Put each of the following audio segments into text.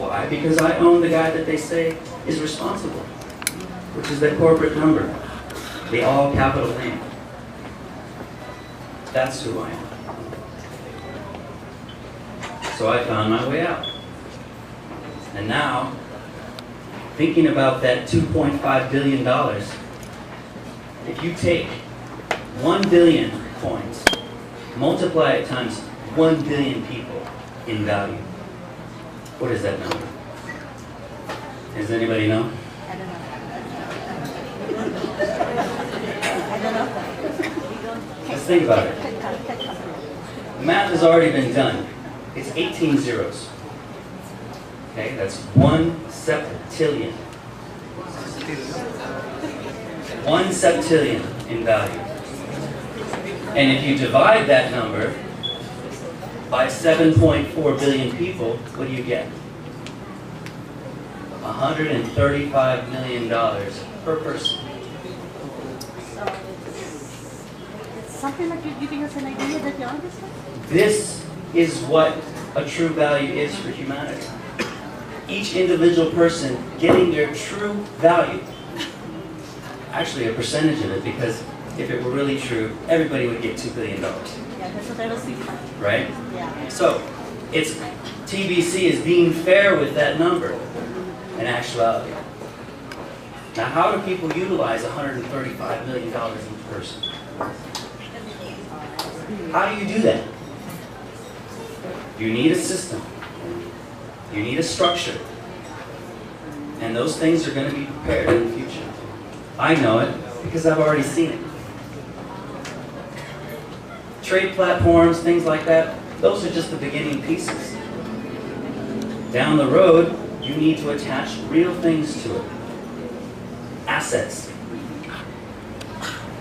Why? Because I own the guy that they say is responsible, which is that corporate number, the all capital name. That's who I am. So I found my way out. And now, thinking about that $2.5 billion, if you take 1 billion coins, multiply it times 1 billion people in value, what is that number? Does anybody know? I don't know. Let's think about it. The math has already been done. It's 18 zeros. Okay, that's 1 septillion. 1 septillion in value. And if you divide that number by 7.4 billion people, what do you get? $135 million per person. So it's something like you're giving us an idea that you understand? This is what a true value is for humanity. Each individual person getting their true value. Actually, a percentage of it, because if it were really true, everybody would get $2 billion. Yeah, that's what I was thinking. Right? Yeah. So, it's TBC is being fair with that number in actuality. Now, how do people utilize $135 million each person? How do you do that? You need a system. You need a structure. And those things are going to be prepared in the future. I know it because I've already seen it. Trade platforms, things like that, those are just the beginning pieces. Down the road, you need to attach real things to it. Assets.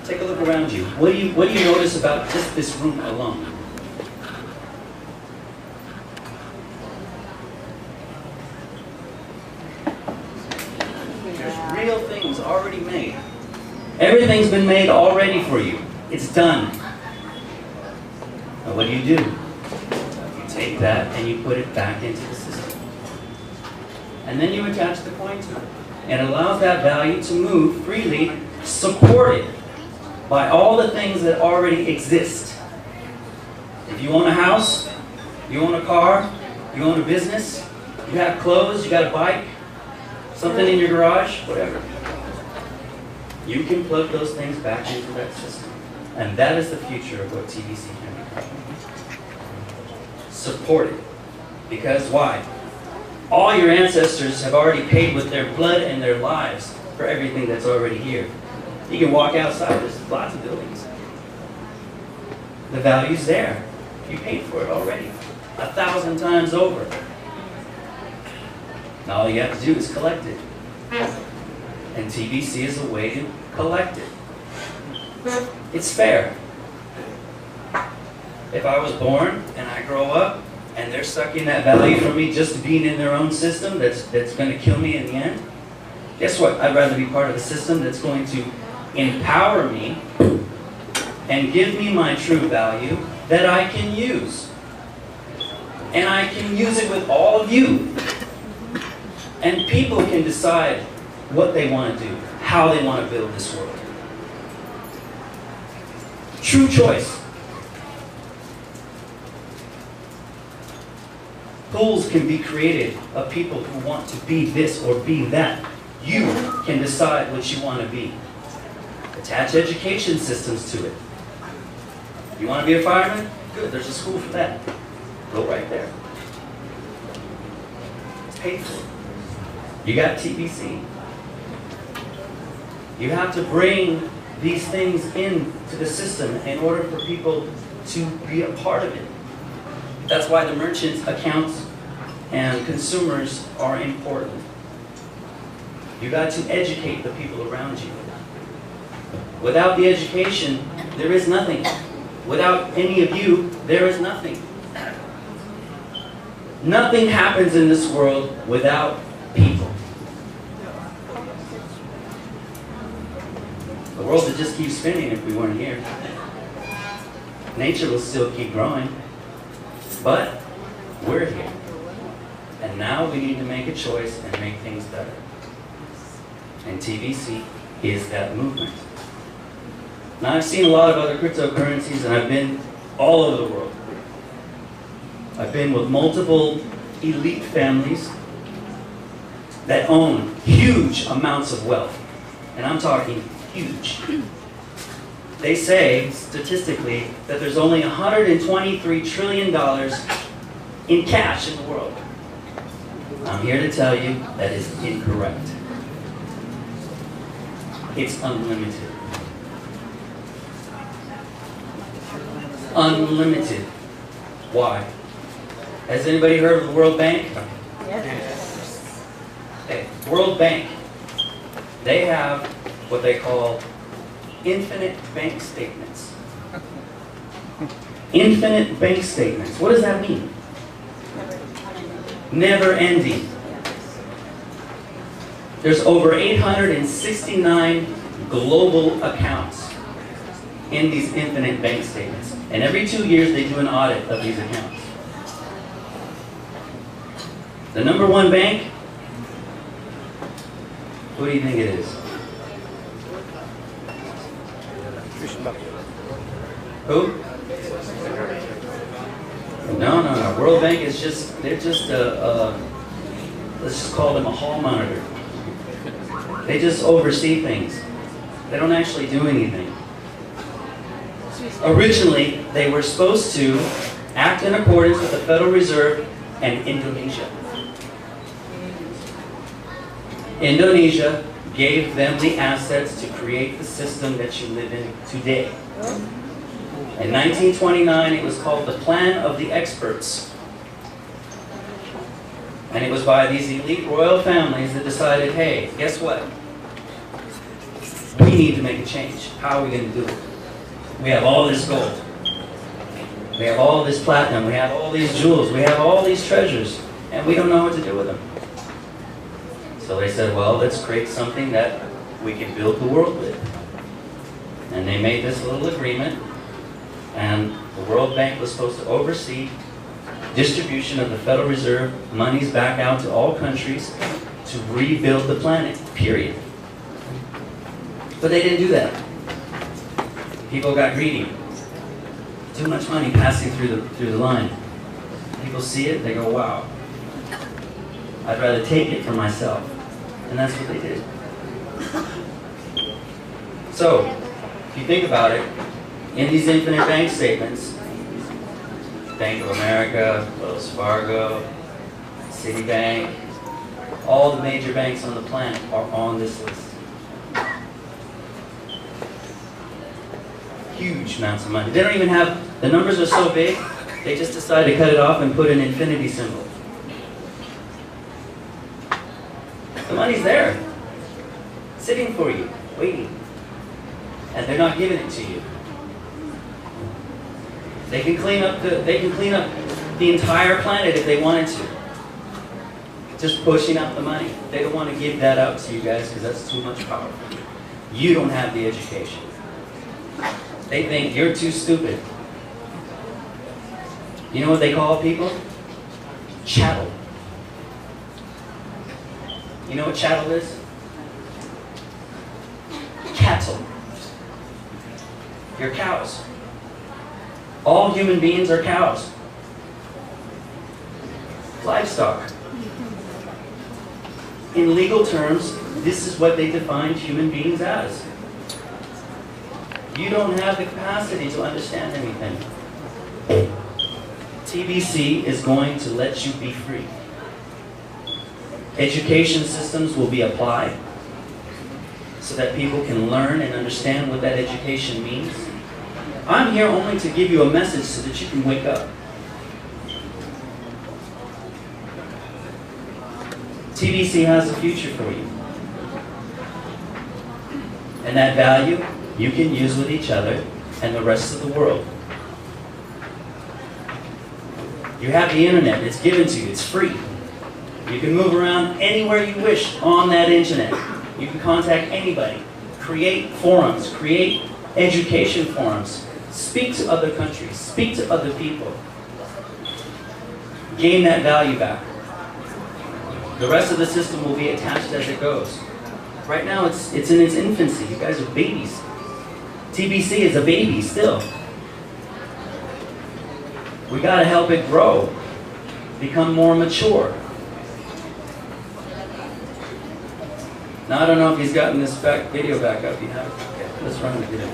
Take a look around you. What do you notice about just this room alone? There's real things already made. Everything's been made already for you. It's done. Now what do? You take that and you put it back into the system. And then you attach the coin to it. And it allows that value to move freely, supported by all the things that already exist. If you own a house, you own a car, you own a business, you have clothes, you got a bike, something in your garage, whatever. You can plug those things back into that system. And that is the future of what TBC can become. Supported. Because why? All your ancestors have already paid with their blood and their lives for everything that's already here. You can walk outside, there's lots of buildings. The value's there. You paid for it already. 1,000 times over. Now all you have to do is collect it. And TBC is a way to collect it. It's fair. If I was born and I grow up and they're sucking that value from me just being in their own system that's going to kill me in the end, guess what? I'd rather be part of a system that's going to empower me and give me my true value that I can use. And I can use it with all of you. And people can decide what they want to do, how they want to build this world. True choice. Pools can be created of people who want to be this or be that. You can decide what you want to be. Attach education systems to it. You want to be a fireman? Good, there's a school for that. Go right there. It's paid for. You got TBC. You have to bring these things into the system in order for people to be a part of it. That's why the merchants, accounts, and consumers are important. You got to educate the people around you. Without the education, there is nothing. Without any of you, there is nothing. Nothing happens in this world without people. The world would just keep spinning if we weren't here. Nature will still keep growing, but we're here. And now we need to make a choice and make things better. And TBC is that movement. Now, I've seen a lot of other cryptocurrencies, and I've been all over the world. I've been with multiple elite families that own huge amounts of wealth. And I'm talking huge. They say, statistically, that there's only $123 trillion in cash in the world. I'm here to tell you that is incorrect. It's unlimited. Unlimited. Why? Has anybody heard of the World Bank? Yes. Okay. World Bank. They have what they call infinite bank statements. Infinite bank statements. What does that mean? Never ending. There's over 869 global accounts in these infinite bank statements. And every 2 years they do an audit of these accounts. The number one bank, who do you think it is? Who? No. World Bank is just, they're just let's just call them a hall monitor. They just oversee things. They don't actually do anything. Originally, they were supposed to act in accordance with the Federal Reserve and Indonesia. Indonesia gave them the assets to create the system that you live in today. In 1929, it was called the Plan of the Experts. And it was by these elite royal families that decided, hey, guess what? We need to make a change. How are we going to do it? We have all this gold. We have all this platinum. We have all these jewels. We have all these treasures. And we don't know what to do with them. So they said, well, let's create something that we can build the world with. And they made this little agreement. And the World Bank was supposed to oversee distribution of the Federal Reserve monies back out to all countries to rebuild the planet, period. But they didn't do that. People got greedy. Too much money passing through the line. People see it, they go, wow. I'd rather take it for myself. And that's what they did. So, if you think about it, in these infinite bank statements, Bank of America, Wells Fargo, Citibank, all the major banks on the planet are on this list. Huge amounts of money. They don't even have, the numbers are so big, they just decided to cut it off and put an infinity symbol. The money's there, sitting for you, waiting. And they're not giving it to you. They can clean up the entire planet if they wanted to. Just pushing out the money. They don't want to give that out to you guys because that's too much power for you. You don't have the education. They think you're too stupid. You know what they call people? Chattel. You know what chattel is? Cattle. You're cows. All human beings are cows. Livestock. In legal terms, this is what they defined human beings as. You don't have the capacity to understand anything. TBC is going to let you be free. Education systems will be applied so that people can learn and understand what that education means. I'm here only to give you a message so that you can wake up. TBC has a future for you. And that value you can use with each other and the rest of the world. You have the internet, it's given to you, it's free. You can move around anywhere you wish on that internet. You can contact anybody, create forums, create education forums, speak to other countries, speak to other people. Gain that value back. The rest of the system will be attached as it goes. Right now, it's in its infancy. You guys are babies. TBC is a baby still. We got to help it grow, become more mature. Now, I don't know if he's gotten this video back up. You have it? Okay, let's run the video.